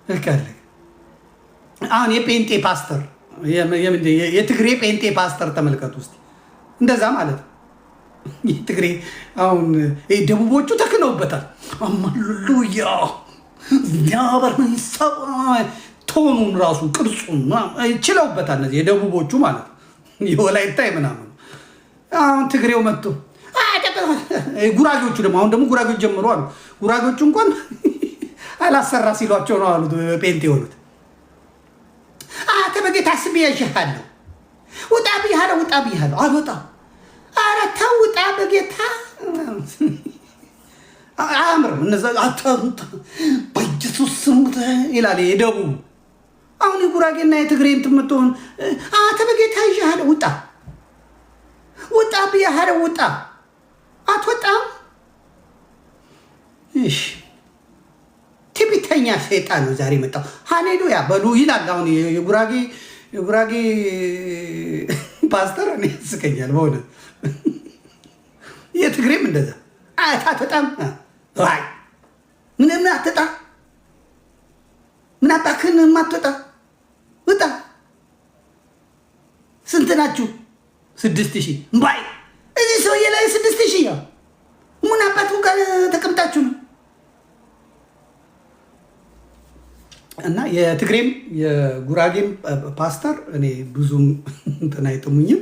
እከለ አሁን የጴንጤ ፓስተር የትግሬ ጴንጤ ፓስተር ተመልከቱ እስቲ እንደዛ ማለት ነው። የትግሬ አሁን ደቡቦቹ ተክነውበታል። አማሉያ ያበር ሰው ቶኑን ራሱ ቅርጹን ችለውበታል። እነዚህ የደቡቦቹ ማለት ነው። የወላይታ ምናምን አሁን ትግሬው መጥቶ ጉራጌዎቹ ደግሞ አሁን ደግሞ ጉራጌዎች ጀምሮ አሉ። ጉራጌዎቹ እንኳን አላሰራ ሲሏቸው ነው አሉት ጴንጤ የሆኑት። በጌታ ስም ያዥሃለሁ ውጣ ብያለሁ፣ ውጣ ብያለሁ፣ አልወጣም። ኧረ ተው ውጣ በጌታ አያምርም። እነዛ በኢየሱስ ስም ይላል የደቡብ። አሁን የጉራጌና የትግሬ እንትን የምትሆን በጌታ ይዤሃለሁ፣ ውጣ ውጣ ብያለሁ፣ ውጣ አትወጣም። እሺ ትዕቢተኛ ሰይጣን ነው ዛሬ መጣው። ሃሌሉያ በሉ ይላል። አሁን የጉራጌ ፓስተር እኔ ያስቀኛል በእውነት። የትግሬም እንደዛ አትወጣም፣ አይ ምንም አትወጣ፣ ምን አባክህን የማትወጣ ውጣ። ስንት ናችሁ? 6000 ባይ እዚህ ሰውዬ ላይ 6000 ያው ምን አባቱ ጋር ተቀምጣችሁ ነው? እና የትግሬም የጉራጌም ፓስተር እኔ ብዙም እንትን አይጥሙኝም።